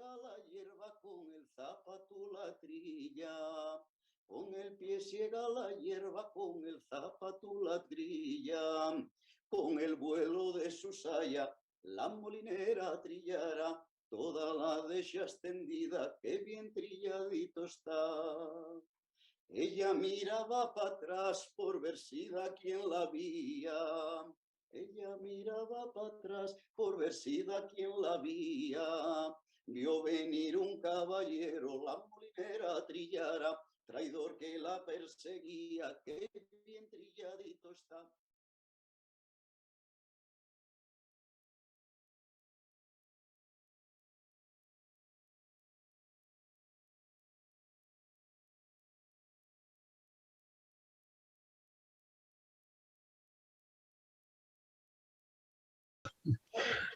ciega la hierba, con el zapato la trilla. Con el pie ciega la hierba, con el zapato la trilla. Con el vuelo de su saya, la molinera trillará. Toda la de ella extendida, que bien trilladito está. Ella miraba para atrás por ver si da quien la vía. Ella miraba para atrás por ver si da quien la vía. Vio venir un caballero, la molinera trillara, traidor que la perseguía, que bien trilladito está.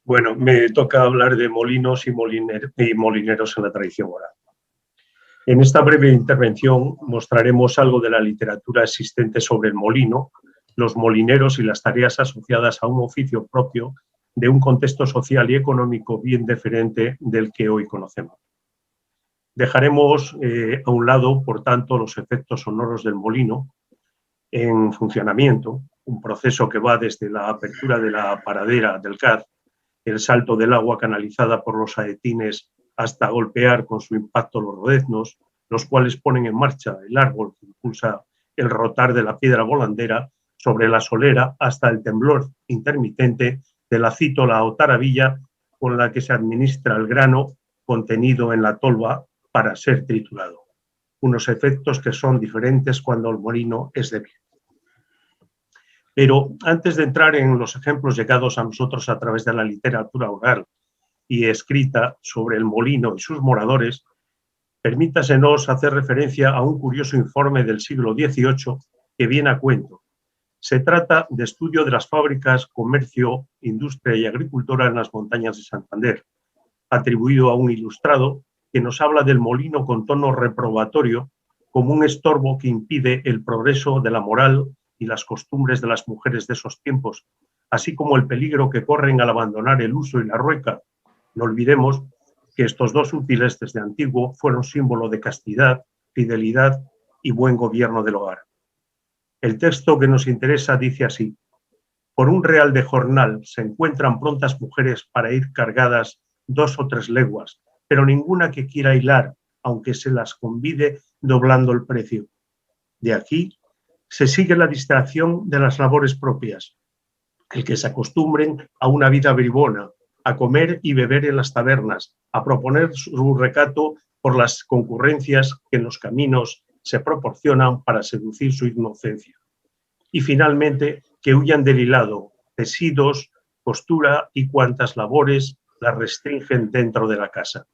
Bueno, me toca hablar de molinos y molineros en la tradición oral. En esta breve intervención mostraremos algo de la literatura existente sobre el molino, los molineros y las tareas asociadas a un oficio propio de un contexto social y económico bien diferente del que hoy conocemos. Dejaremos a un lado, por tanto, los efectos sonoros del molino en funcionamiento, un proceso que va desde la apertura de la paradera del CAD, el salto del agua canalizada por los saetines hasta golpear con su impacto los rodeznos, los cuales ponen en marcha el árbol que impulsa el rotar de la piedra volandera sobre la solera, hasta el temblor intermitente de la cítola o taravilla con la que se administra el grano contenido en la tolva para ser triturado. Unos efectos que son diferentes cuando el molino es de viento. Pero antes de entrar en los ejemplos llegados a nosotros a través de la literatura oral y escrita sobre el molino y sus moradores, permítasenos hacer referencia a un curioso informe del siglo XVIII que viene a cuento. Se trata de estudio de las fábricas, comercio, industria y agricultura en las montañas de Santander, atribuido a un ilustrado que nos habla del molino con tono reprobatorio como un estorbo que impide el progreso de la moral y las costumbres de las mujeres de esos tiempos, así como el peligro que corren al abandonar el uso y la rueca. No olvidemos que estos dos útiles desde antiguo fueron símbolo de castidad, fidelidad y buen gobierno del hogar. El texto que nos interesa dice así: por un real de jornal se encuentran prontas mujeres para ir cargadas 2 o 3 leguas, pero ninguna que quiera hilar, aunque se las convide doblando el precio. De aquí se sigue la distracción de las labores propias, el que se acostumbren a una vida bribona, a comer y beber en las tabernas, a proponer su recato por las concurrencias que en los caminos se proporcionan para seducir su inocencia. Y finalmente, que huyan del hilado, tecidos, costura y cuantas labores las restringen dentro de la casa.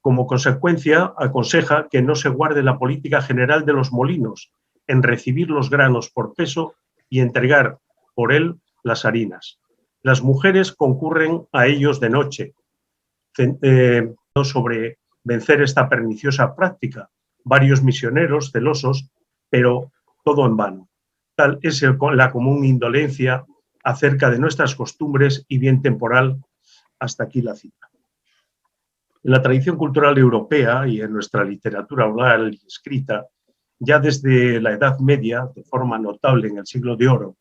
Como consecuencia, aconseja que no se guarde la política general de los molinos en recibir los granos por peso y entregar por él las harinas. Las mujeres concurren a ellos de noche, sobre vencer esta perniciosa práctica. Varios misioneros celosos, pero todo en vano. Tal es la común indolencia acerca de nuestras costumbres y bien temporal. Hasta aquí la cita. En la tradición cultural europea y en nuestra literatura oral y escrita, ya desde la Edad Media, de forma notable en el Siglo de Oro,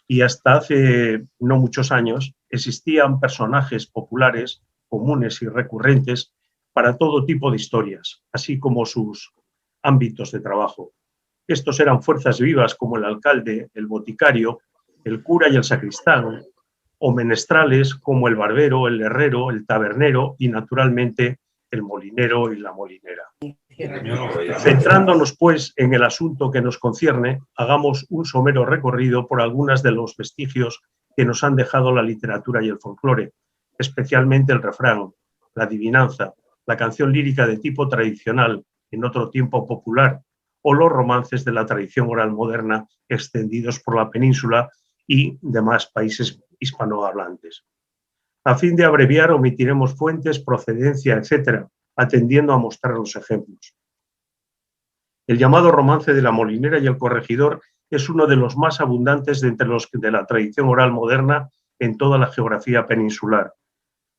y hasta hace no muchos años, existían personajes populares, comunes y recurrentes para todo tipo de historias, así como sus ámbitos de trabajo. Estos eran fuerzas vivas como el alcalde, el boticario, el cura y el sacristán, o menestrales como el barbero, el herrero, el tabernero y, naturalmente, el molinero y la molinera. Centrándonos, pues, en el asunto que nos concierne, hagamos un somero recorrido por algunos de los vestigios que nos han dejado la literatura y el folclore, especialmente el refrán, la adivinanza, la canción lírica de tipo tradicional, en otro tiempo popular, o los romances de la tradición oral moderna extendidos por la península y demás países hispanohablantes. A fin de abreviar, omitiremos fuentes, procedencia, etc., atendiendo a mostrar los ejemplos. El llamado romance de la molinera y el corregidor es uno de los más abundantes de entre los de la tradición oral moderna en toda la geografía peninsular.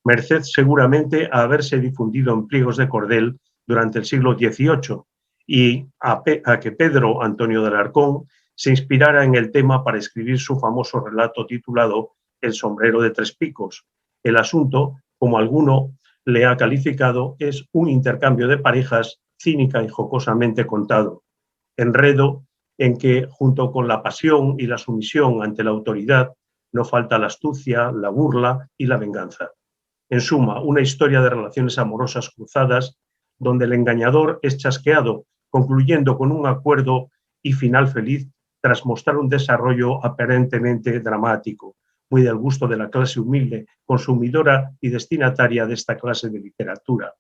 merced seguramente a haberse difundido en pliegos de cordel durante el siglo XVIII y a que Pedro Antonio de Alarcón se inspirara en el tema para escribir su famoso relato titulado El sombrero de tres picos. El asunto, como alguno le ha calificado, es un intercambio de parejas cínica y jocosamente contado. Enredo en que, junto con la pasión y la sumisión ante la autoridad, no falta la astucia, la burla y la venganza. En suma, una historia de relaciones amorosas cruzadas donde el engañador es chasqueado, concluyendo con un acuerdo y final feliz tras mostrar un desarrollo aparentemente dramático, muy del gusto de la clase humilde, consumidora y destinataria de esta clase de literatura.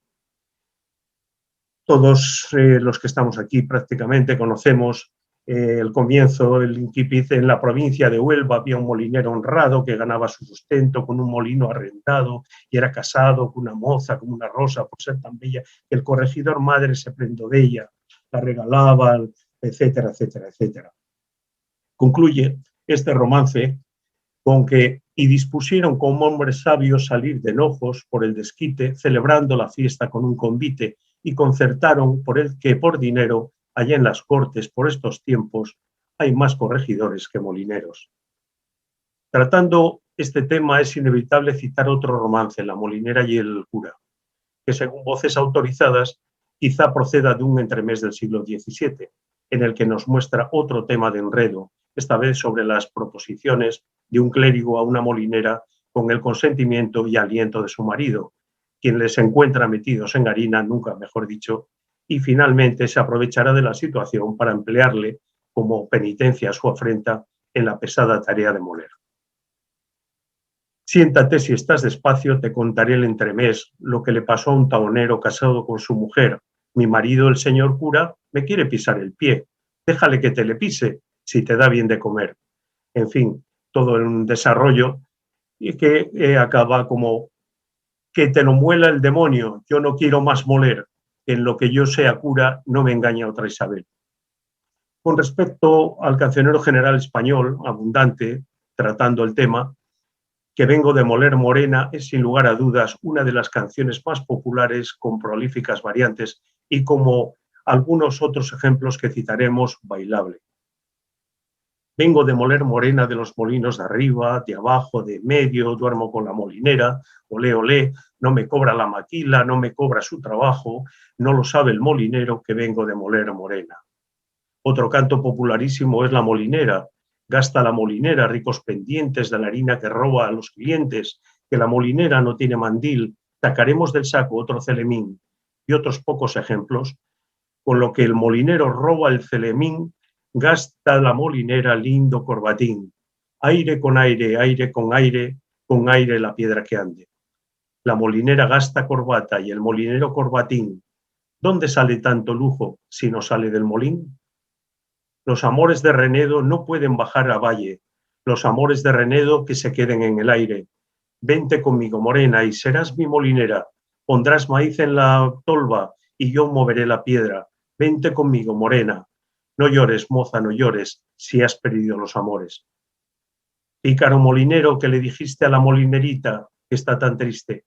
Todos los que estamos aquí prácticamente conocemos el comienzo, el incipit. En la provincia de Huelva había un molinero honrado que ganaba su sustento con un molino arrendado y era casado con una moza como una rosa por ser tan bella que el corregidor madre se prendó de ella, la regalaba, etcétera, etcétera, etcétera. Concluye este romance con que y dispusieron como hombres sabios salir de enojos por el desquite, celebrando la fiesta con un convite, y concertaron por el que por dinero, allá en las cortes por estos tiempos, hay más corregidores que molineros. Tratando este tema es inevitable citar otro romance, La molinera y el cura, que según voces autorizadas quizá proceda de un entremés del siglo XVII, en el que nos muestra otro tema de enredo, esta vez sobre las proposiciones de un clérigo a una molinera con el consentimiento y aliento de su marido, quien les encuentra metidos en harina, nunca mejor dicho, y finalmente se aprovechará de la situación para emplearle como penitencia a su afrenta en la pesada tarea de moler. Siéntate si estás despacio, te contaré el entremés, lo que le pasó a un taonero casado con su mujer. Mi marido, el señor cura, me quiere pisar el pie. Déjale que te le pise, si te da bien de comer. En fin, todo en un desarrollo y que acaba como que te lo muela el demonio, yo no quiero más moler, en lo que yo sea cura no me engaña otra Isabel. Con respecto al cancionero general español, abundante, tratando el tema, Que vengo de moler morena es sin lugar a dudas una de las canciones más populares con prolíficas variantes y, como algunos otros ejemplos que citaremos, bailable. Vengo de moler morena de los molinos de arriba, de abajo, de medio, duermo con la molinera, olé, olé, no me cobra la maquila, no me cobra su trabajo, no lo sabe el molinero que vengo de moler morena. Otro canto popularísimo es la molinera. Gasta la molinera ricos pendientes de la harina que roba a los clientes, que la molinera no tiene mandil, sacaremos del saco otro celemín, y otros pocos ejemplos, con lo que el molinero roba el celemín, gasta la molinera lindo corbatín. Aire con aire, aire con aire la piedra que ande. La molinera gasta corbata y el molinero corbatín. ¿Dónde sale tanto lujo si no sale del molín? Los amores de Renedo no pueden bajar a valle, los amores de Renedo que se queden en el aire. Vente conmigo, morena, y serás mi molinera. Pondrás maíz en la tolva y yo moveré la piedra. Vente conmigo, morena. No llores, moza, no llores, si has perdido los amores. Pícaro molinero que le dijiste a la molinerita que está tan triste.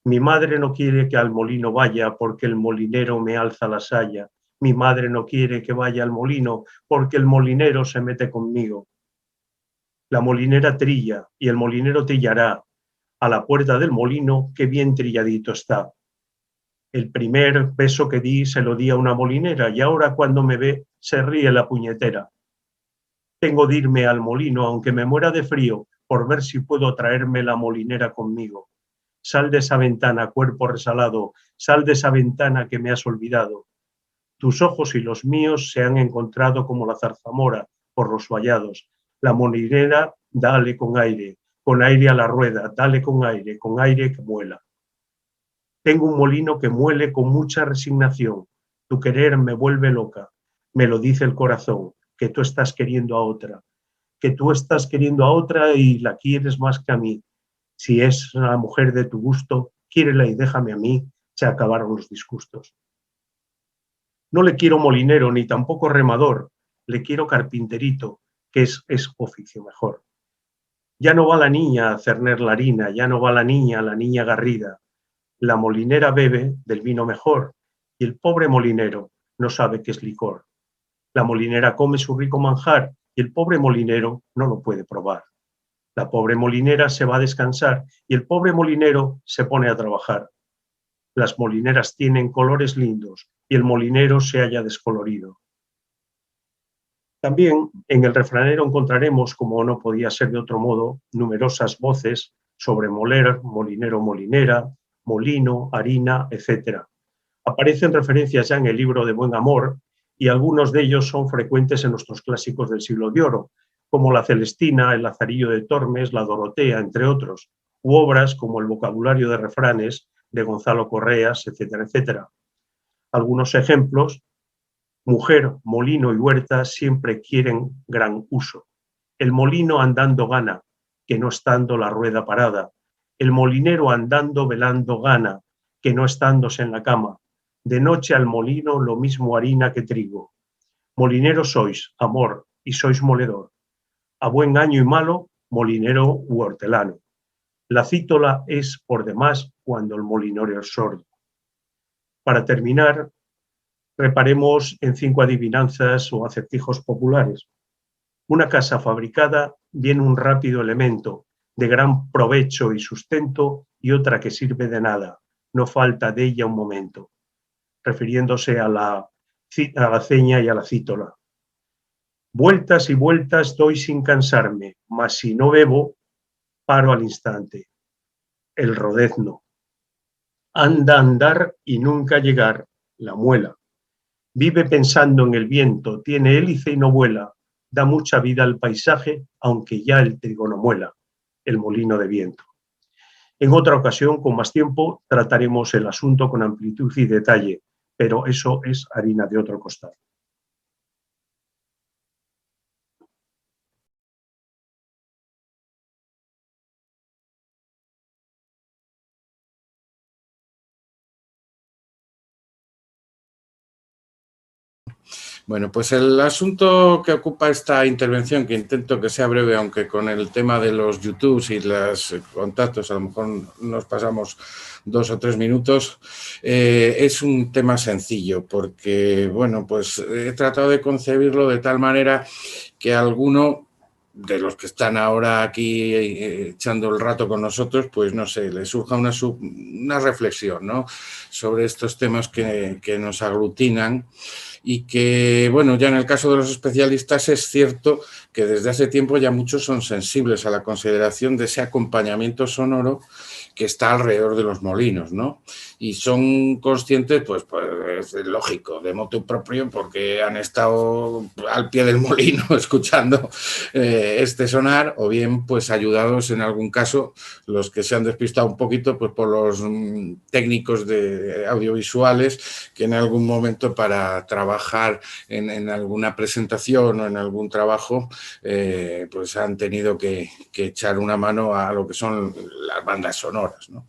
Mi madre no quiere que al molino vaya porque el molinero me alza la saya. Mi madre no quiere que vaya al molino porque el molinero se mete conmigo. La molinera trilla y el molinero trillará. A la puerta del molino, qué bien trilladito está. El primer beso que di se lo di a una molinera y ahora cuando me ve se ríe la puñetera. Tengo de irme al molino aunque me muera de frío por ver si puedo traerme la molinera conmigo. Sal de esa ventana, cuerpo resalado, sal de esa ventana que me has olvidado. Tus ojos y los míos se han encontrado como la zarzamora por los vallados. La molinera, dale con aire a la rueda, dale con aire que muela. Tengo un molino que muele con mucha resignación. Tu querer me vuelve loca. Me lo dice el corazón, que tú estás queriendo a otra. Que tú estás queriendo a otra y la quieres más que a mí. Si es la mujer de tu gusto, quiérela y déjame a mí, se acabaron los disgustos. No le quiero molinero ni tampoco remador, le quiero carpinterito, que es oficio mejor. Ya no va la niña a cerner la harina, ya no va la niña garrida. La molinera bebe del vino mejor y el pobre molinero no sabe qué es licor. La molinera come su rico manjar y el pobre molinero no lo puede probar. La pobre molinera se va a descansar y el pobre molinero se pone a trabajar. Las molineras tienen colores lindos y el molinero se halla descolorido. También en el refranero encontraremos, como no podía ser de otro modo, numerosas voces sobre moler, molinero, molinera, molino, harina, etc. Aparecen referencias ya en el libro de Buen Amor y algunos de ellos son frecuentes en nuestros clásicos del siglo de oro, como la Celestina, el Lazarillo de Tormes, la Dorotea, entre otros, u obras como el Vocabulario de Refranes de Gonzalo Correas, etcétera, etcétera. Algunos ejemplos: mujer, molino y huerta siempre quieren gran uso. El molino andando gana, que no estando la rueda parada. El molinero andando velando gana, que no estándose en la cama. De noche al molino lo mismo harina que trigo. Molinero sois, amor, y sois moledor. A buen año y malo, molinero u hortelano. La cítola es por demás cuando el molinero es sordo. Para terminar, reparemos en 5 adivinanzas o acertijos populares. Una casa fabricada viene un rápido elemento de gran provecho y sustento y otra que sirve de nada, no falta de ella un momento, refiriéndose a la ceña y a la cítola. Vueltas y vueltas doy sin cansarme, mas si no bebo, paro al instante. El rodezno. Anda a andar y nunca llegar, la muela. Vive pensando en el viento, tiene hélice y no vuela, da mucha vida al paisaje, aunque ya el trigo no muela, el molino de viento. En otra ocasión, con más tiempo, trataremos el asunto con amplitud y detalle, pero eso es harina de otro costal. Bueno, pues el asunto que ocupa esta intervención, que intento que sea breve, aunque con el tema de los YouTubes y los contactos a lo mejor nos pasamos 2 o 3 minutos, es un tema sencillo porque, bueno, pues he tratado de concebirlo de tal manera que alguno de los que están ahora aquí echando el rato con nosotros, pues no sé, les surja una reflexión, ¿no?, sobre estos temas que nos aglutinan. Y que, bueno, ya en el caso de los especialistas es cierto que desde hace tiempo ya muchos son sensibles a la consideración de ese acompañamiento sonoro que está alrededor de los molinos, ¿no? Y son conscientes, pues es lógico, de motu propio, porque han estado al pie del molino escuchando este sonar, o bien pues ayudados en algún caso, los que se han despistado un poquito, pues por los técnicos de audiovisuales que en algún momento para trabajar en alguna presentación o en algún trabajo pues han tenido que echar una mano a lo que son las bandas sonoras, ¿no?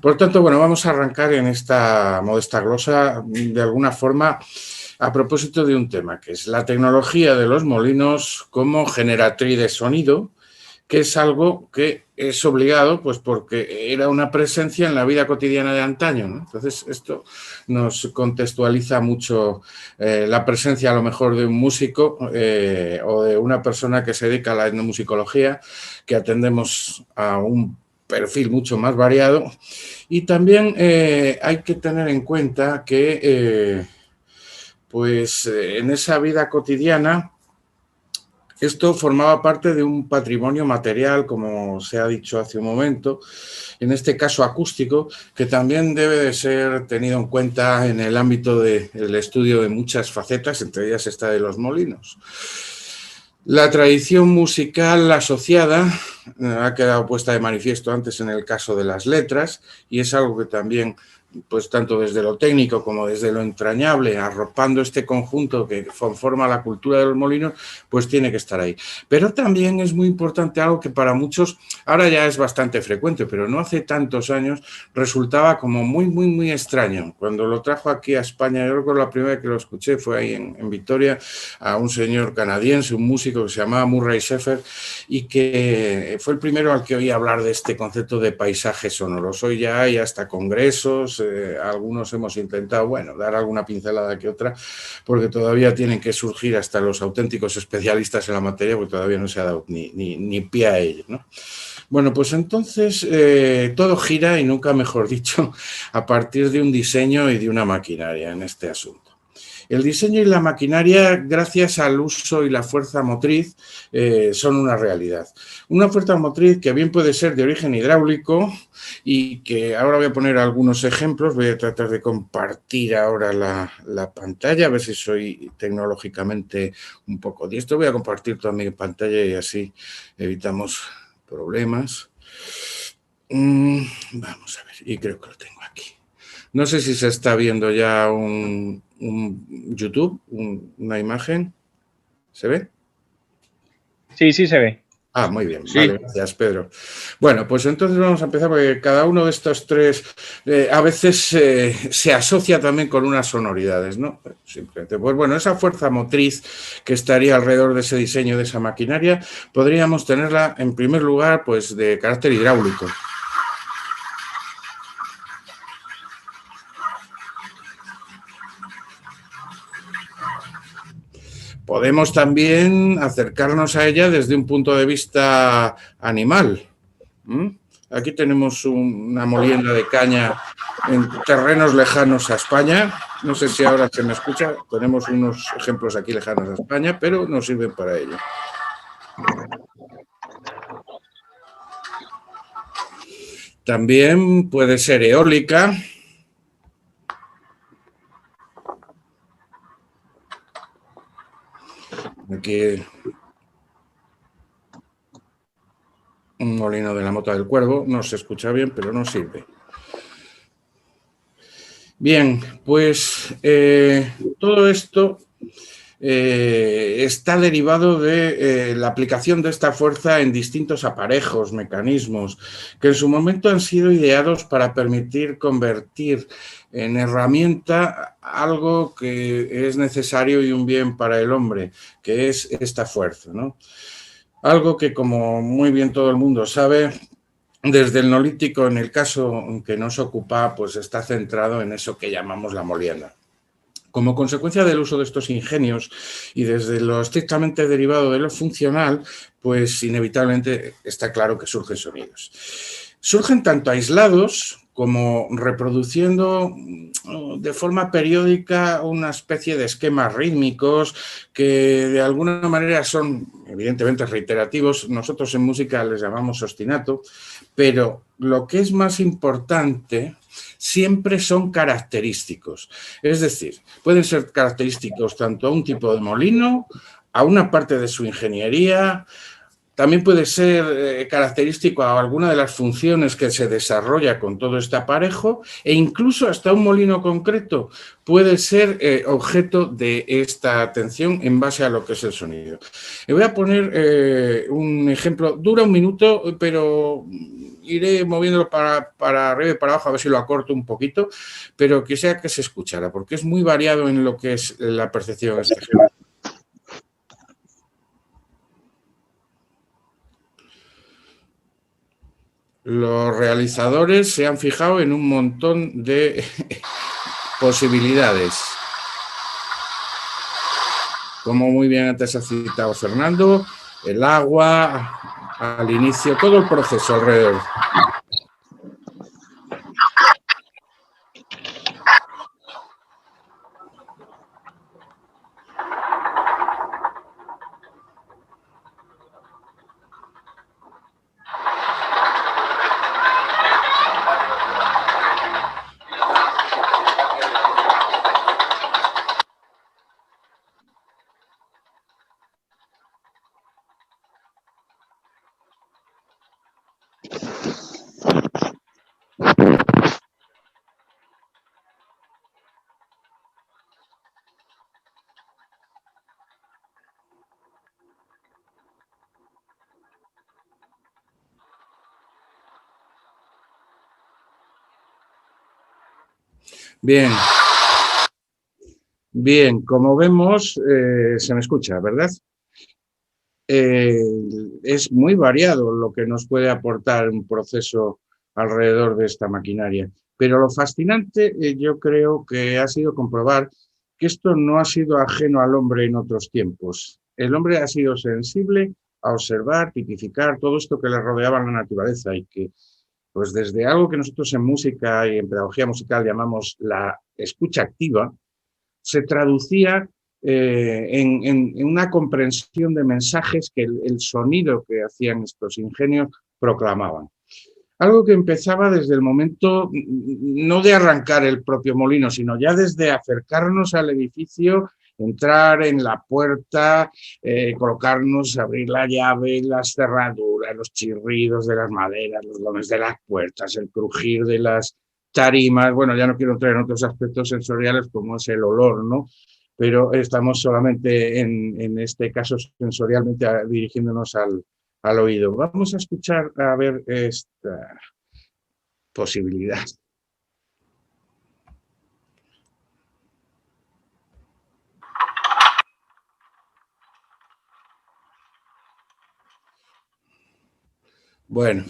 Por tanto, bueno, vamos a arrancar en esta modesta glosa de alguna forma a propósito de un tema que es la tecnología de los molinos como generatriz de sonido, que es algo que es obligado, pues porque era una presencia en la vida cotidiana de antaño, ¿no? Entonces, esto nos contextualiza mucho la presencia a lo mejor de un músico o de una persona que se dedica a la etnomusicología, que atendemos a un perfil mucho más variado. Y también hay que tener en cuenta que pues en esa vida cotidiana esto formaba parte de un patrimonio material, como se ha dicho hace un momento, en este caso acústico, que también debe de ser tenido en cuenta en el ámbito del estudio de muchas facetas, entre ellas esta de los molinos. La tradición musical asociada ha quedado puesta de manifiesto antes en el caso de las letras y es algo que también pues tanto desde lo técnico como desde lo entrañable, arropando este conjunto que conforma la cultura de los molinos, pues tiene que estar ahí. Pero también es muy importante algo que para muchos, ahora ya es bastante frecuente, pero no hace tantos años, resultaba como muy extraño. Cuando lo trajo aquí a España, yo recuerdo la primera vez que lo escuché fue ahí en Vitoria, a un señor canadiense, un músico que se llamaba Murray Shepherd, y que fue el primero al que oí hablar de este concepto de paisaje sonoro. Hoy ya hay hasta congresos, algunos hemos intentado, bueno, dar alguna pincelada que otra, porque todavía tienen que surgir hasta los auténticos especialistas en la materia, porque todavía no se ha dado ni pie a ello, ¿no? Bueno, pues entonces todo gira, y nunca mejor dicho, a partir de un diseño y de una maquinaria en este asunto. El diseño y la maquinaria, gracias al uso y la fuerza motriz, son una realidad. Una fuerza motriz que bien puede ser de origen hidráulico y que ahora voy a poner algunos ejemplos. Voy a tratar de compartir ahora la pantalla, a ver si soy tecnológicamente un poco diestro. Voy a compartir toda mi pantalla y así evitamos problemas. Vamos a ver, y creo que lo tengo aquí. No sé si se está viendo ya un YouTube, una imagen. ¿Se ve? Sí, sí se ve. Ah, muy bien. Sí. Vale, gracias, Pedro. Bueno, pues entonces vamos a empezar porque cada uno de estos tres a veces se asocia también con unas sonoridades, ¿no? Simplemente, pues bueno, esa fuerza motriz que estaría alrededor de ese diseño, de esa maquinaria, podríamos tenerla en primer lugar, pues de carácter hidráulico. Podemos también acercarnos a ella desde un punto de vista animal. Aquí tenemos una molienda de caña en terrenos lejanos a España. No sé si ahora se me escucha. Tenemos unos ejemplos aquí lejanos a España, pero nos sirven para ello. También puede ser eólica. Aquí un molino de la Mota del Cuervo, no se escucha bien, pero no sirve. Bien, pues todo esto está derivado de la aplicación de esta fuerza en distintos aparejos, mecanismos, que en su momento han sido ideados para permitir convertir en herramienta algo que es necesario y un bien para el hombre, que es esta fuerza, ¿no? Algo que, como muy bien todo el mundo sabe, desde el Neolítico, en el caso que nos ocupa, pues está centrado en eso que llamamos la molienda. Como consecuencia del uso de estos ingenios y desde lo estrictamente derivado de lo funcional, pues inevitablemente está claro que surgen sonidos. Surgen tanto aislados como reproduciendo de forma periódica una especie de esquemas rítmicos que de alguna manera son evidentemente reiterativos. Nosotros en música les llamamos ostinato, pero lo que es más importante siempre son característicos. Es decir, pueden ser característicos tanto a un tipo de molino, a una parte de su ingeniería. También puede ser característico a alguna de las funciones que se desarrolla con todo este aparejo, e incluso hasta un molino concreto puede ser objeto de esta atención en base a lo que es el sonido. Le voy a poner un ejemplo, dura un minuto, pero iré moviéndolo para arriba y para abajo a ver si lo acorto un poquito, pero que sea que se escuchara, porque es muy variado en lo que es la percepción de este ejemplo. Los realizadores se han fijado en un montón de posibilidades. Como muy bien antes ha citado Fernando, el agua, al inicio, todo el proceso alrededor. Bien. Bien, como vemos, se me escucha, ¿verdad? Es muy variado lo que nos puede aportar un proceso alrededor de esta maquinaria. Pero lo fascinante, yo creo que ha sido comprobar que esto no ha sido ajeno al hombre en otros tiempos. El hombre ha sido sensible a observar, tipificar todo esto que le rodeaba en la naturaleza y que, pues desde algo que nosotros en música y en pedagogía musical llamamos la escucha activa, se traducía en una comprensión de mensajes que el sonido que hacían estos ingenios proclamaban. Algo que empezaba desde el momento, no de arrancar el propio molino, sino ya desde acercarnos al edificio, entrar en la puerta, colocarnos, abrir la llave, las cerraduras, los chirridos de las maderas, los lomes de las puertas, el crujir de las tarimas. Bueno, ya no quiero entrar en otros aspectos sensoriales como es el olor, ¿no? Pero estamos solamente en este caso sensorialmente dirigiéndonos al oído. Vamos a escuchar a ver esta posibilidad. Bueno,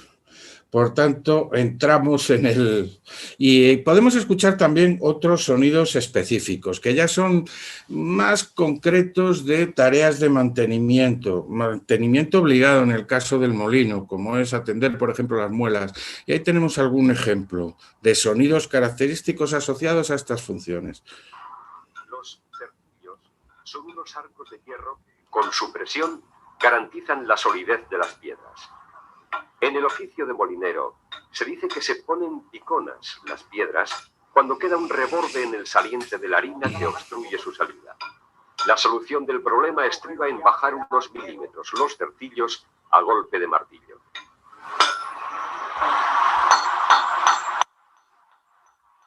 por tanto, entramos en el... Y podemos escuchar también otros sonidos específicos, que ya son más concretos de tareas de mantenimiento obligado en el caso del molino, como es atender, por ejemplo, las muelas. Y ahí tenemos algún ejemplo de sonidos característicos asociados a estas funciones. Los cercillos son unos arcos de hierro que, con su presión, garantizan la solidez de las piedras. En el oficio de molinero, se dice que se ponen piconas las piedras cuando queda un reborde en el saliente de la harina que obstruye su salida. La solución del problema estriba en bajar unos milímetros los cercillos a golpe de martillo.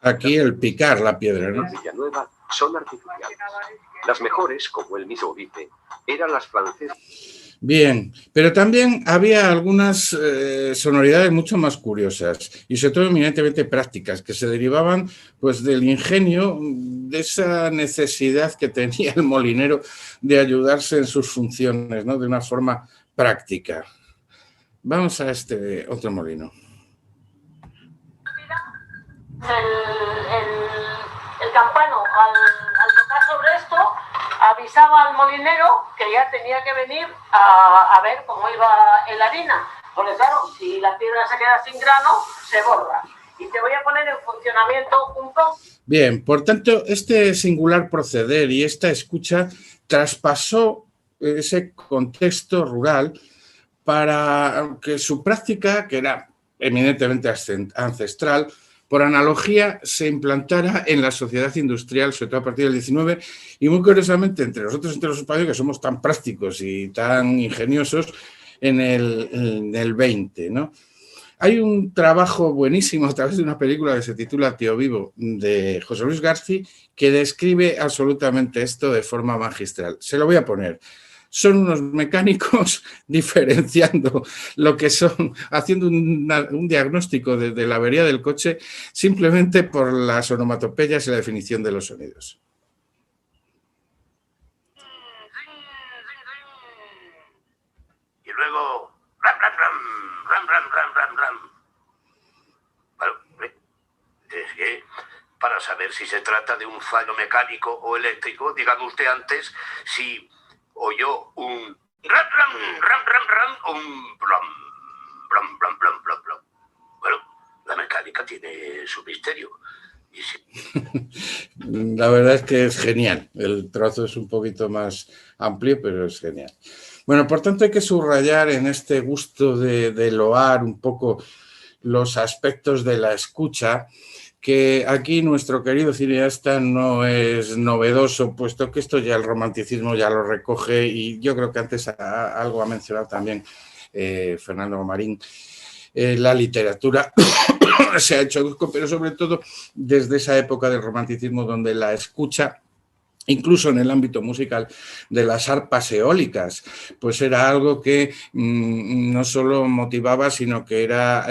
Aquí el picar la piedra, ¿no? En Villanueva son artificiales. Las mejores, como él mismo dice, eran las francesas. Bien, pero también había algunas sonoridades mucho más curiosas y sobre todo eminentemente prácticas que se derivaban pues del ingenio, de esa necesidad que tenía el molinero de ayudarse en sus funciones, ¿no? De una forma práctica. Vamos a este otro molino. El campano al tocar sobre esto avisaba al molinero que ya tenía que venir a ver cómo iba la harina, porque claro, si la piedra se queda sin grano, se borra. Y te voy a poner en funcionamiento un poco. Bien, por tanto, este singular proceder y esta escucha traspasó ese contexto rural para que su práctica, que era eminentemente ancestral, por analogía, se implantara en la sociedad industrial, sobre todo a partir del 19, y muy curiosamente entre nosotros, entre los españoles, que somos tan prácticos y tan ingeniosos, en el 20, ¿no? Hay un trabajo buenísimo a través de una película que se titula Tío Vivo, de José Luis García, que describe absolutamente esto de forma magistral. Se lo voy a poner. Son unos mecánicos diferenciando lo que son, haciendo un diagnóstico de la avería del coche simplemente por las onomatopeyas y la definición de los sonidos. Y luego, ram, ram, ram, ram, ram, ram, ram, ram. Bueno, es que para saber si se trata de un fallo mecánico o eléctrico, dígame usted antes si oyó un ram, ram, ram, ram, ram, o un blam, blam, blam, blam, blam, blam. Bueno, la mecánica tiene su misterio. Y si... La verdad es que es genial. El trozo es un poquito más amplio, pero es genial. Bueno, por tanto hay que subrayar en este gusto de loar un poco los aspectos de la escucha, que aquí nuestro querido cineasta no es novedoso, puesto que esto ya el romanticismo ya lo recoge y yo creo que antes algo ha mencionado también Fernando Marín, la literatura se ha hecho, pero sobre todo desde esa época del romanticismo donde la escucha incluso en el ámbito musical, de las arpas eólicas, pues era algo que no solo motivaba, sino que era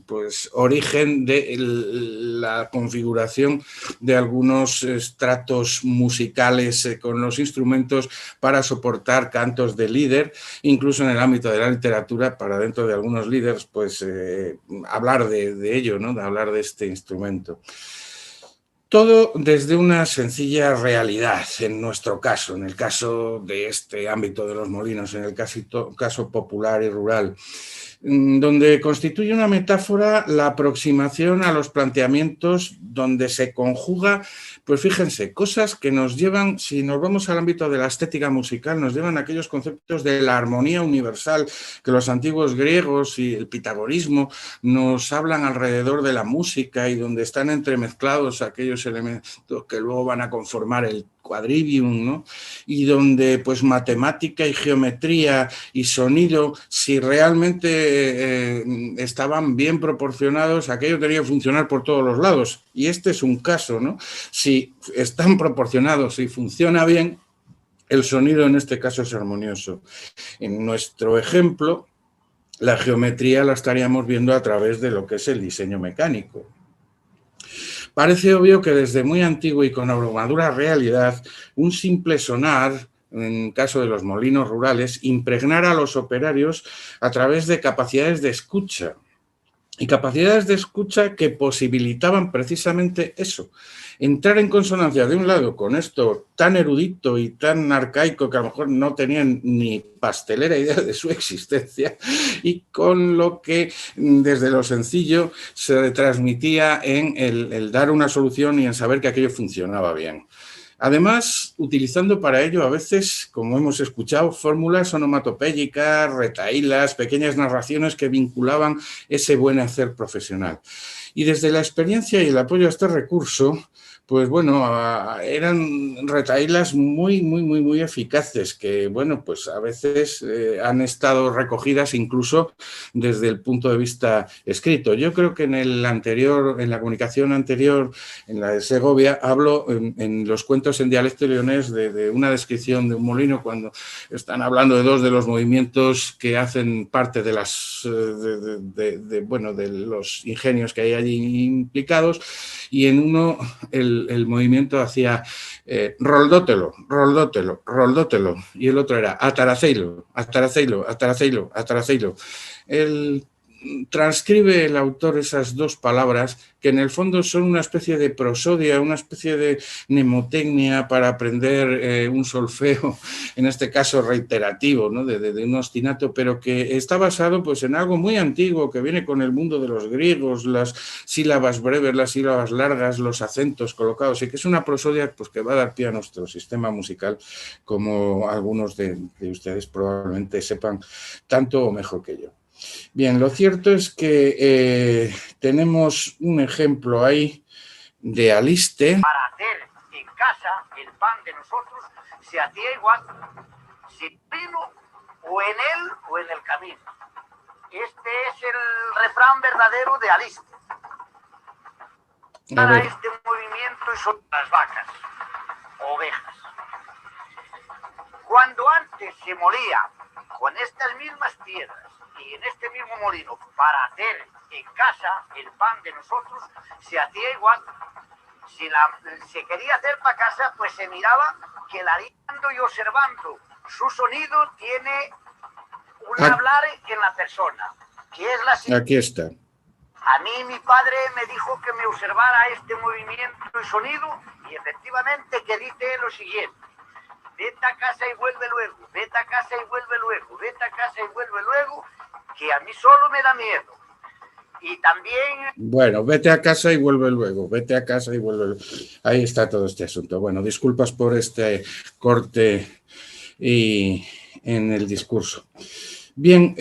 pues origen de la configuración de algunos estratos musicales con los instrumentos para soportar cantos de líder, incluso en el ámbito de la literatura, para dentro de algunos líderes, pues hablar de ello, ¿no? De hablar de este instrumento. Todo desde una sencilla realidad, en nuestro caso, en el caso de este ámbito de los molinos, en el caso popular y rural, donde constituye una metáfora la aproximación a los planteamientos donde se conjuga, pues fíjense, cosas que nos llevan, si nos vamos al ámbito de la estética musical, nos llevan a aquellos conceptos de la armonía universal que los antiguos griegos y el pitagorismo nos hablan alrededor de la música y donde están entremezclados aquellos elementos que luego van a conformar el quadrivium, ¿no? Y donde pues matemática y geometría y sonido, si realmente estaban bien proporcionados, aquello tenía que funcionar por todos los lados. Y este es un caso, ¿no? Si están proporcionados y funciona bien, el sonido en este caso es armonioso. En nuestro ejemplo, la geometría la estaríamos viendo a través de lo que es el diseño mecánico. Parece obvio que desde muy antiguo y con abrumadora realidad, un simple sonar, en caso de los molinos rurales, impregnara a los operarios a través de capacidades de escucha. Y capacidades de escucha que posibilitaban precisamente eso, entrar en consonancia de un lado con esto tan erudito y tan arcaico que a lo mejor no tenían ni pastelera idea de su existencia, y con lo que desde lo sencillo se transmitía en el dar una solución y en saber que aquello funcionaba bien. Además, utilizando para ello a veces, como hemos escuchado, fórmulas onomatopéyicas, retahílas, pequeñas narraciones que vinculaban ese buen hacer profesional. Y desde la experiencia y el apoyo a este recurso, pues bueno, eran retahílas muy eficaces que, bueno, pues a veces han estado recogidas incluso desde el punto de vista escrito. Yo creo que en la comunicación anterior, en la de Segovia, hablo en los cuentos en dialecto leonés de una descripción de un molino cuando están hablando de dos de los movimientos que hacen parte de de los ingenios que hay allí implicados, y en uno el movimiento hacía roldótelo, roldótelo, roldótelo, y el otro era ataraceilo, ataraceilo, ataraceilo, ataraceilo. Transcribe el autor esas dos palabras que en el fondo son una especie de prosodia, una especie de mnemotecnia para aprender un solfeo, en este caso reiterativo, ¿no? de un ostinato, pero que está basado pues, en algo muy antiguo que viene con el mundo de los griegos, las sílabas breves, las sílabas largas, los acentos colocados, y que es una prosodia pues, que va a dar pie a nuestro sistema musical, como algunos de ustedes probablemente sepan tanto o mejor que yo. Bien, lo cierto es que tenemos un ejemplo ahí de Aliste. Para hacer en casa el pan de nosotros se hacía igual, sin vino o en él o en el camino. Este es el refrán verdadero de Aliste. Para este movimiento son las vacas, ovejas. Cuando antes se molía con estas mismas piedras y en este mismo molino para hacer en casa el pan de nosotros, se hacía igual. Si se quería hacer para casa, pues se miraba que el ariando y observando su sonido tiene un hablar en la persona, que es la... Aquí está. A mí mi padre me dijo que me observara este movimiento y sonido, y efectivamente que dice lo siguiente: vete a casa y vuelve luego, vete a casa y vuelve luego, vete a casa y vuelve luego, que a mí solo me da miedo. Y también... Bueno, vete a casa y vuelve luego, vete a casa y vuelve luego. Ahí está todo este asunto. Bueno, disculpas por este corte en el discurso. Bien,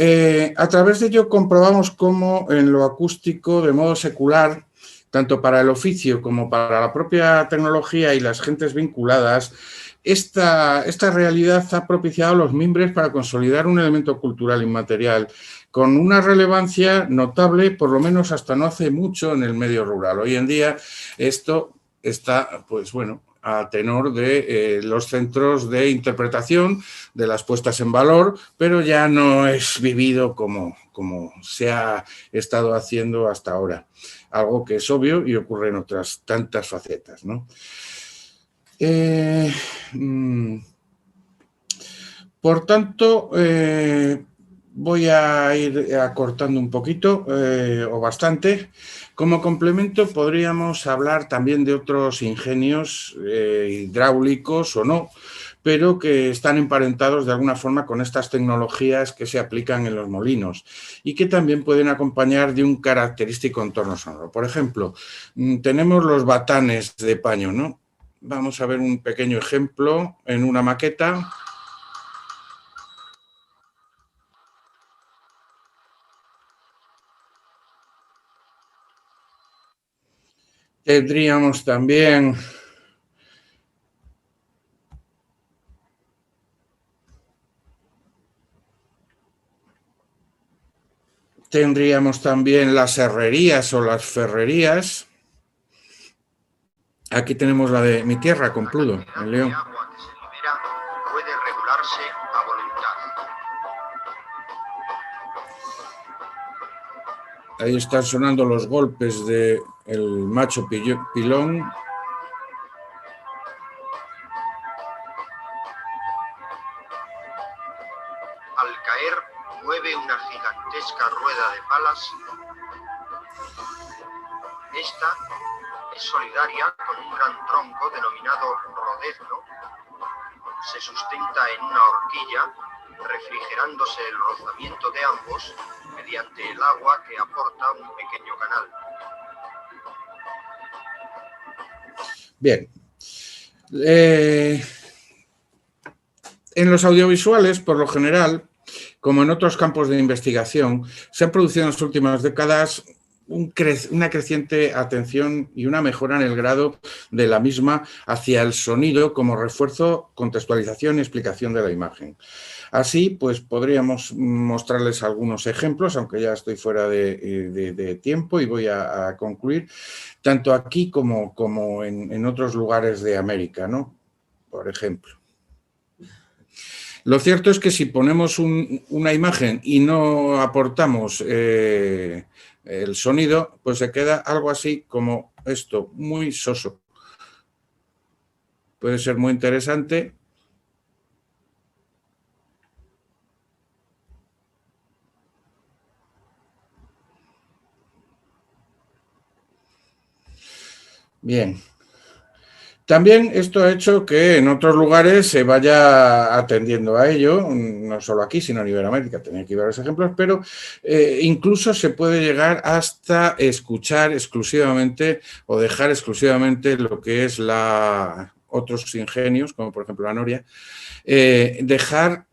a través de ello comprobamos cómo en lo acústico, de modo secular, tanto para el oficio como para la propia tecnología y las gentes vinculadas, esta realidad ha propiciado los mimbres para consolidar un elemento cultural inmaterial con una relevancia notable, por lo menos hasta no hace mucho, en el medio rural. Hoy en día esto está, pues bueno, a tenor de los centros de interpretación, de las puestas en valor, pero ya no es vivido como se ha estado haciendo hasta ahora. Algo que es obvio y ocurre en otras tantas facetas, ¿no? Por tanto, voy a ir acortando un poquito o bastante. Como complemento podríamos hablar también de otros ingenios hidráulicos o no, pero que están emparentados de alguna forma con estas tecnologías que se aplican en los molinos y que también pueden acompañar de un característico entorno sonoro. Por ejemplo, tenemos los batanes de paño, ¿no? Vamos a ver un pequeño ejemplo en una maqueta. Tendríamos también las herrerías o las ferrerías. Aquí tenemos la de mi tierra, Compludo, en León. Agua que se libera puede regularse a voluntad. Ahí están sonando los golpes del macho pilón. Al caer, mueve una gigantesca rueda de palas. Esta es solidaria con un gran tronco denominado rodezno. Se sustenta en una horquilla, refrigerándose el rozamiento de ambos mediante el agua que aporta un pequeño canal. Bien. En los audiovisuales, por lo general, como en otros campos de investigación, se han producido en las últimas décadas una creciente atención y una mejora en el grado de la misma hacia el sonido como refuerzo, contextualización y explicación de la imagen. Así, pues podríamos mostrarles algunos ejemplos, aunque ya estoy fuera de tiempo y voy a concluir, tanto aquí como en otros lugares de América, ¿no? Por ejemplo. Lo cierto es que si ponemos una imagen y no aportamos el sonido, pues se queda algo así como esto, muy soso. Puede ser muy interesante. Bien. También esto ha hecho que en otros lugares se vaya atendiendo a ello, no solo aquí, sino en Iberoamérica, tenía aquí varios ejemplos, pero incluso se puede llegar hasta escuchar exclusivamente o dejar exclusivamente lo que es otros ingenios, como por ejemplo la noria, dejar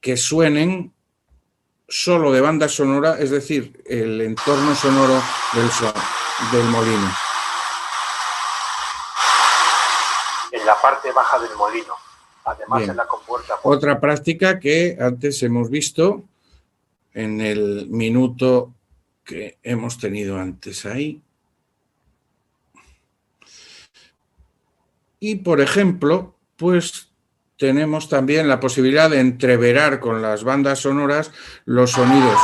que suenen solo de banda sonora, es decir, el entorno sonoro del molino. En la parte baja del molino, además Bien. en la compuerta. Otra práctica que antes hemos visto en el minuto que hemos tenido antes ahí. Y, por ejemplo, pues tenemos también la posibilidad de entreverar con las bandas sonoras los sonidos.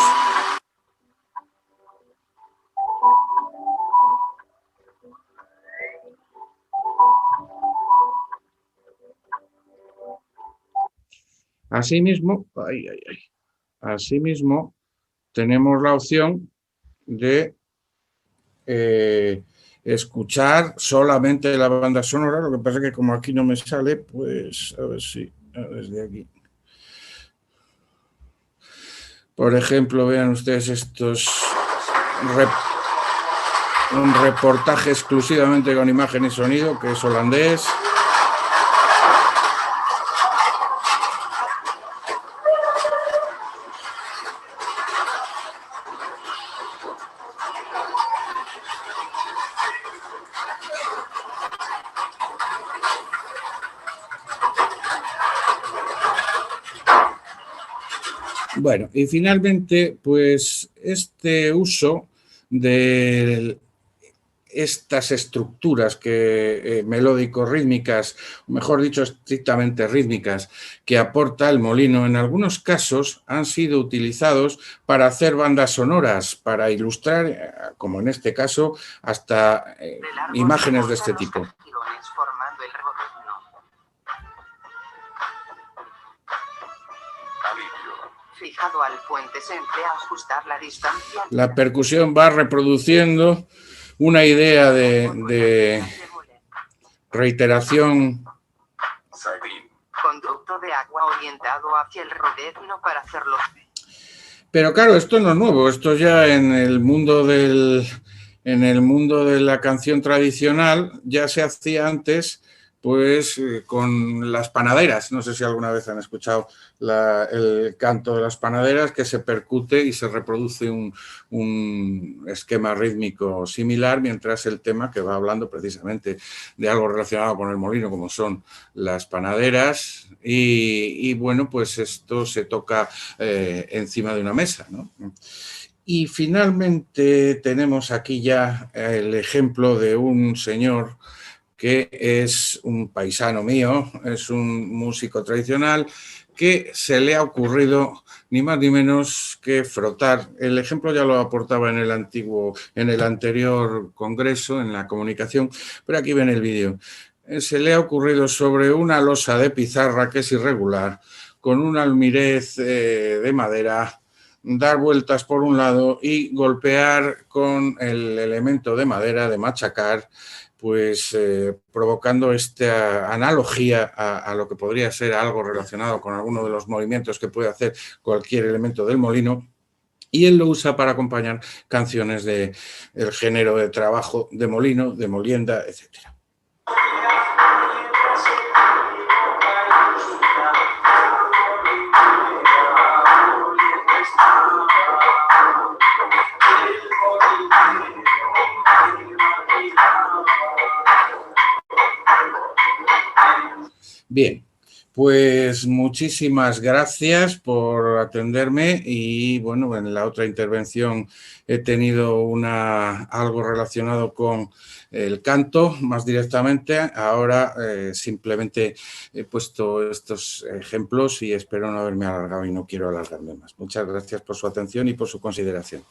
Asimismo, tenemos la opción de escuchar solamente la banda sonora, lo que pasa es que como aquí no me sale, pues a ver si desde aquí. Por ejemplo, vean ustedes estos un reportaje exclusivamente con imagen y sonido, que es holandés. Bueno, y finalmente, pues este uso de estas estructuras melódico-rítmicas, o mejor dicho, estrictamente rítmicas, que aporta el molino, en algunos casos han sido utilizados para hacer bandas sonoras, para ilustrar, como en este caso, hasta imágenes de este tipo. Fijado al puente se emplea ajustar la distancia. La percusión va reproduciendo una idea de reiteración. Conducto de agua orientado hacia el rodezno para hacerlo. Pero claro, esto no es nuevo, esto ya en el mundo de la canción tradicional ya se hacía antes, pues con las panaderas. No sé si alguna vez han escuchado el canto de las panaderas, que se percute y se reproduce un esquema rítmico similar, mientras el tema que va hablando precisamente de algo relacionado con el molino, como son las panaderas, y bueno, pues esto se toca encima de una mesa, ¿no? Y finalmente tenemos aquí ya el ejemplo de un señor que es un paisano mío, es un músico tradicional, que se le ha ocurrido ni más ni menos que frotar. El ejemplo ya lo aportaba en el anterior congreso, en la comunicación, pero aquí ven el vídeo. Se le ha ocurrido sobre una losa de pizarra que es irregular, con un almirez de madera, dar vueltas por un lado y golpear con el elemento de madera, de machacar, pues provocando esta analogía a lo que podría ser algo relacionado con alguno de los movimientos que puede hacer cualquier elemento del molino, y él lo usa para acompañar canciones del género de trabajo de molino, de molienda, etcétera. Bien, pues muchísimas gracias por atenderme y bueno, en la otra intervención he tenido algo relacionado con el canto más directamente. Ahora simplemente he puesto estos ejemplos y espero no haberme alargado y no quiero alargarme más. Muchas gracias por su atención y por su consideración.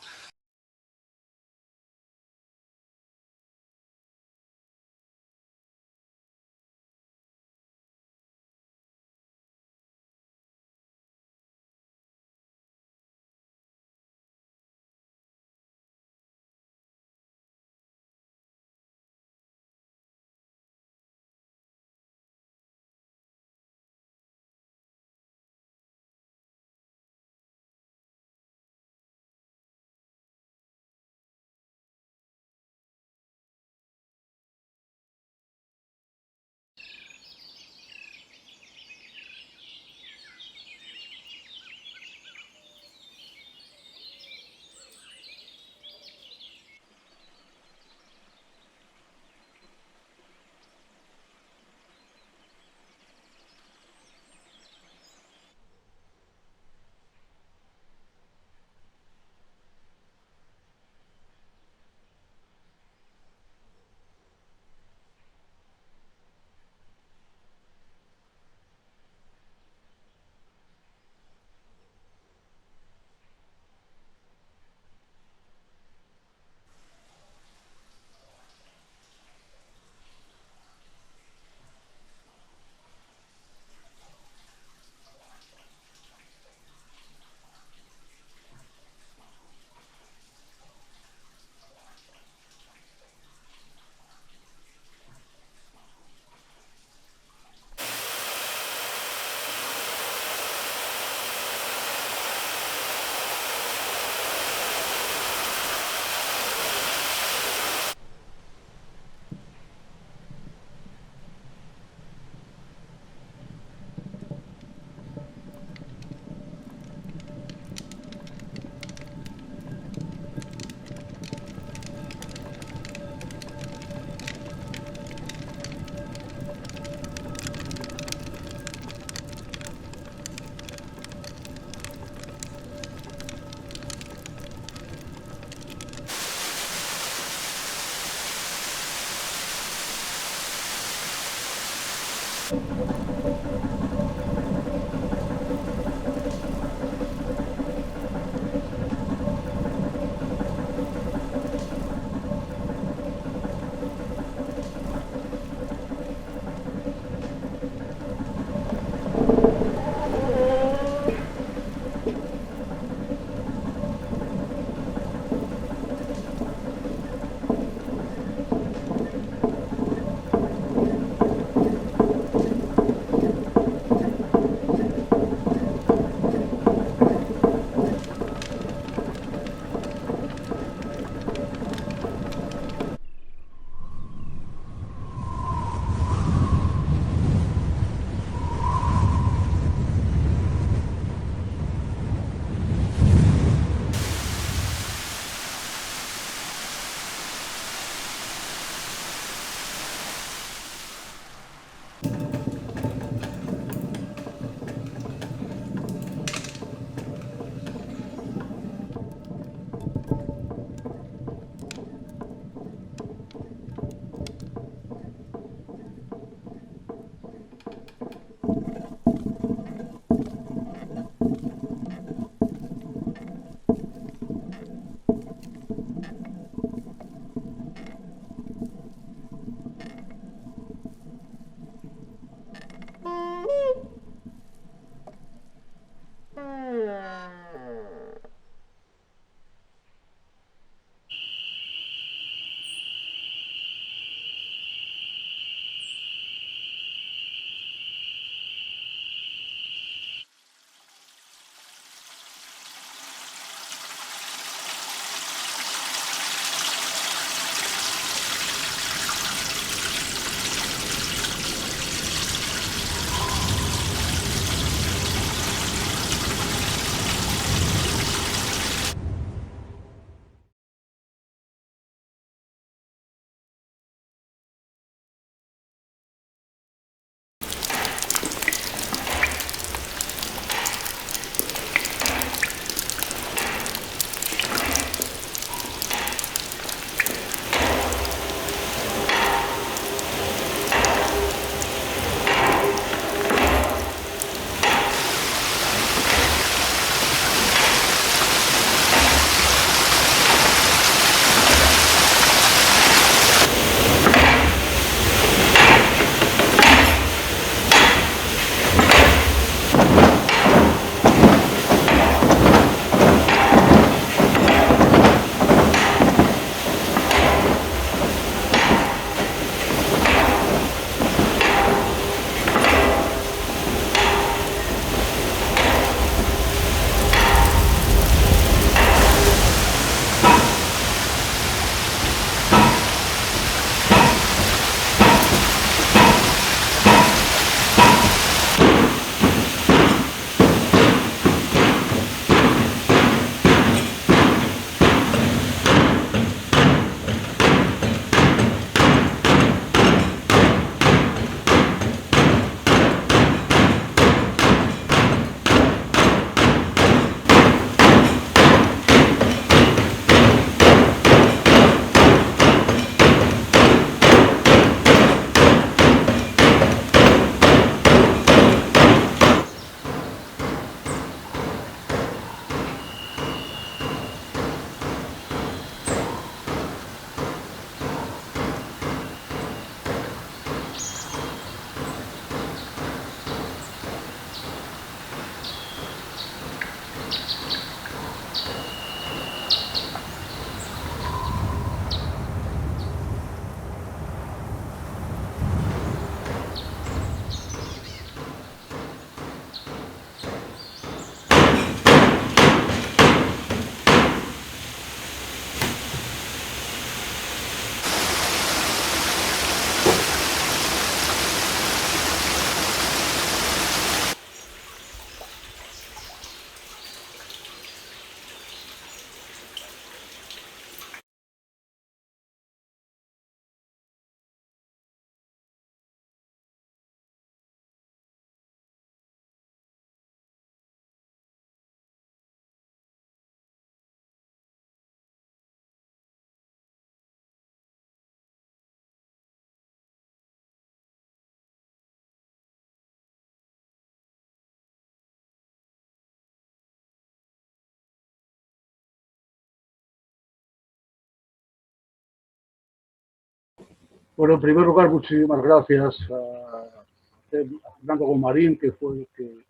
Bueno, en primer lugar, muchísimas gracias a Fernando Gomarín, que fue el que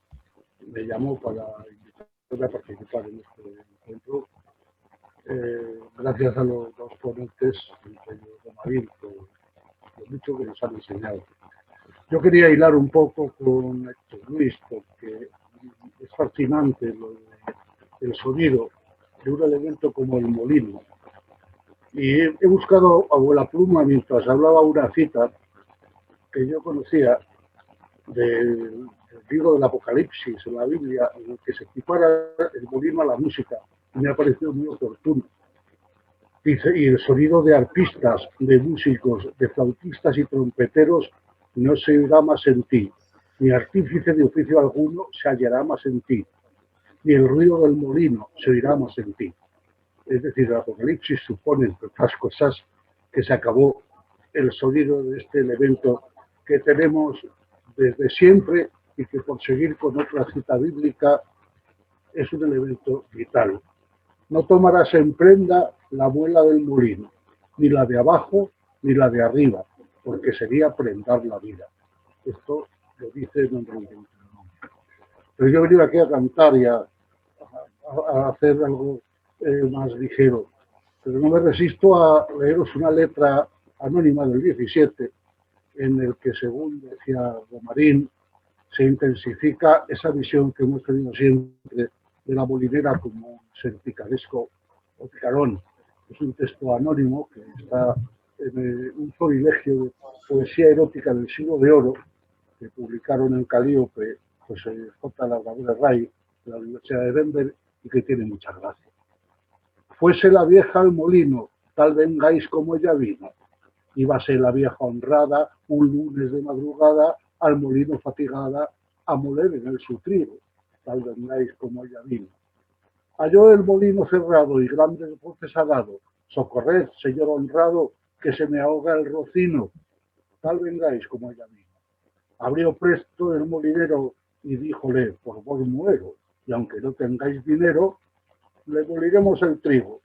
me llamó para invitarme a participar en este encuentro. Gracias a los dos ponentes, Gomarín, por lo mucho que nos han enseñado. Yo quería hilar un poco con Héctor Luis, porque es fascinante el sonido de un elemento como el molino. Y he buscado a la pluma mientras hablaba una cita que yo conocía del libro del Apocalipsis, en la Biblia, en el que se equipara el molino a la música, y me ha parecido muy oportuno. Dice, y el sonido de arpistas, de músicos, de flautistas y trompeteros no se oirá más en ti, ni artífice de oficio alguno se hallará más en ti, ni el ruido del molino se oirá más en ti. Es decir, el Apocalipsis supone, entre otras cosas, que se acabó el sonido de este elemento que tenemos desde siempre y que, por seguir con otra cita bíblica, es un elemento vital. No tomarás en prenda la muela del molino, ni la de abajo ni la de arriba, porque sería prendar la vida. Esto lo dice en el Deuteronomio. Pero yo he venido aquí a cantar y a hacer algo más ligero, pero no me resisto a leeros una letra anónima del 17 en el que, según decía Gomarín, se intensifica esa visión que hemos tenido siempre de la molinera como un ser picaresco o picarón. Es un texto anónimo que está en un florilegio de poesía erótica del siglo de oro que publicaron en Calíope José J. Labrador Ray de la Universidad de Denver y que tiene muchas gracias. Fuese la vieja al molino, tal vengáis como ella vino. Íbase la vieja honrada, un lunes de madrugada, al molino fatigada, a moler en él su trigo, tal vengáis como ella vino. Halló el molino cerrado y grandes voces ha dado, socorred, señor honrado, que se me ahoga el rocino, tal vengáis como ella vino. Abrió presto el molinero y díjole, por vos muero, y aunque no tengáis dinero, le moliremos el trigo,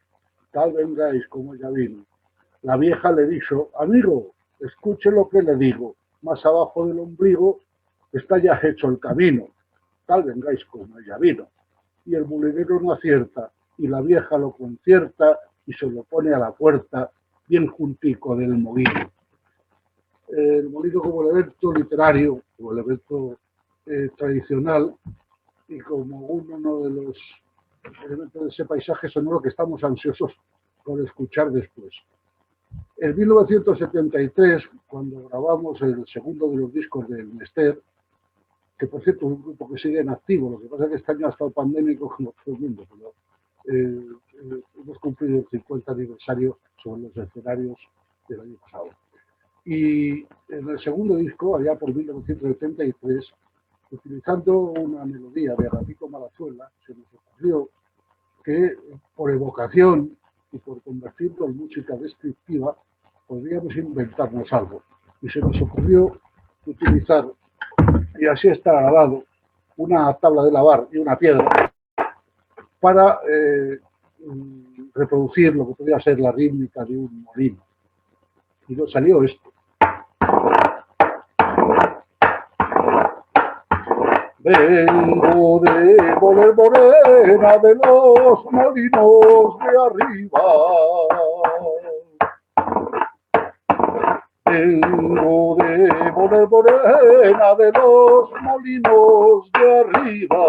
tal vengáis como ella vino. La vieja le dijo, amigo, escuche lo que le digo, más abajo del ombligo está ya hecho el camino, tal vengáis como ella vino. Y el molinero no acierta, y la vieja lo concierta y se lo pone a la puerta, bien juntico del molino. El molino como elemento literario, como elemento tradicional, y como uno de los elementos de ese paisaje sonoro que estamos ansiosos por escuchar después. En 1973, cuando grabamos el segundo de los discos del Nester, que por cierto es un grupo que sigue en activo, lo que pasa es que este año ha estado pandémico como todo el mundo, pero hemos cumplido el 50 aniversario sobre los escenarios del año pasado. Y en el segundo disco, allá por 1973, utilizando una melodía de Agapito Malazuela, se nos ocurrió que por evocación y por convertirlo en música descriptiva, podríamos inventarnos algo. Y se nos ocurrió utilizar, y así está grabado, una tabla de lavar y una piedra para reproducir lo que podría ser la rítmica de un molino. Y nos salió esto. Vengo de voler morena de los molinos de arriba. Vengo de voler morena de los molinos de arriba.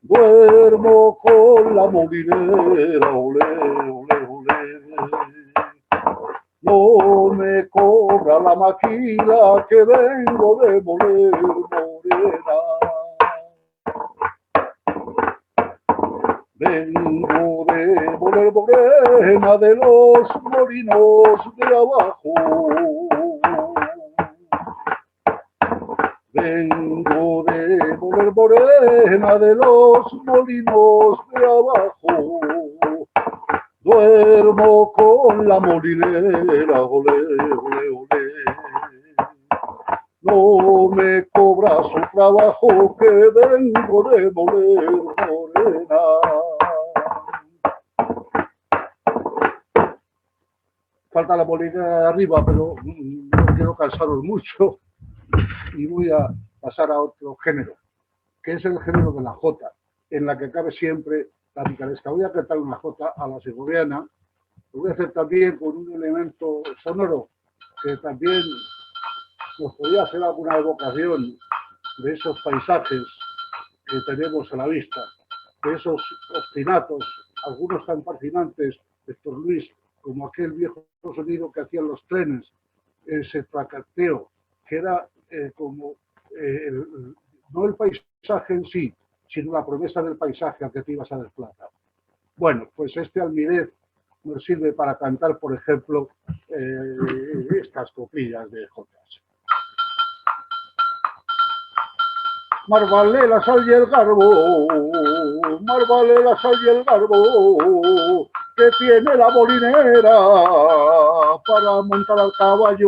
Duermo con la molinera, olé, olé, olé. No me cobra la maquila que vengo de moler morena. Vengo de moler morena de los molinos de abajo. Vengo de moler morena de los molinos de abajo. Duermo con la molinera, olé, olé, olé. No me cobra su trabajo que vengo de moler morena. falta la molinera de arriba, pero no quiero cansaros mucho y voy a pasar a otro género, que es el género de la jota, en la que cabe siempre la picaresca. Voy a cantar una jota a la segoviana, lo voy a hacer también con un elemento sonoro que también nos podría hacer alguna evocación de esos paisajes que tenemos a la vista, de esos ostinatos, algunos tan fascinantes, Héctor Luis, como aquel viejo sonido que hacían los trenes, ese tracateo, que era como no el paisaje en sí, sino la promesa del paisaje al que te ibas a desplazar. Bueno, pues este almirez nos sirve para cantar, por ejemplo, estas copillas de jotas. Más vale la sal y el garbo, más vale la sal y el garbo que tiene la molinera para montar al caballo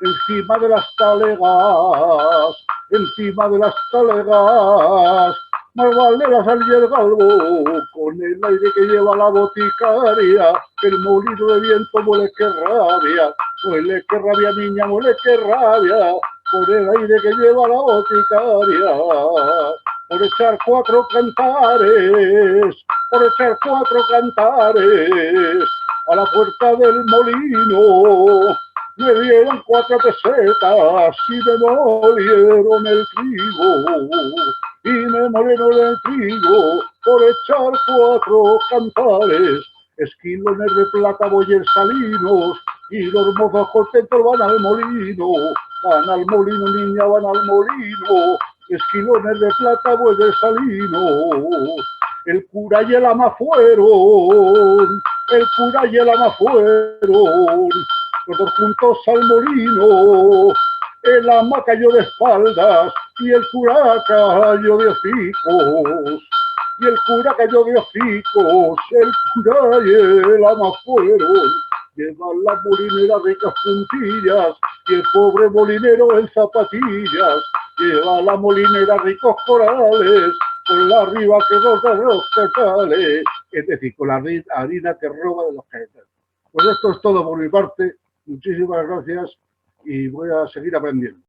encima de las talegas, encima de las talegas. Más vale la sal y el galgo con el aire que lleva la boticaria, que el molino de viento muele que rabia, niña, muele que rabia, por el aire que lleva la boticaria, por echar 4 cantares, por echar 4 cantares a la puerta del molino. Me dieron 4 pesetas y me molieron el trigo, y me molieron el trigo por echar 4 cantares. Esquilones de plata, boyers salinos, y los mozos contentos van al molino, niña, van al molino. Esquilones de plata, boyers salinos. El cura y el ama fueron, el cura y el ama fueron, los dos juntos al molino. El ama cayó de espaldas y el cura cayó de hocicos. Y el cura cayó de hocicos, el cura y el ama fueron. Llevan la molinera ricas puntillas y el pobre molinero en zapatillas. Lleva la molinera ricos corales, con la arriba que roba de los quetales, es decir, con la harina que roba de los quetales. Pues esto es todo por mi parte. Muchísimas gracias y voy a seguir aprendiendo.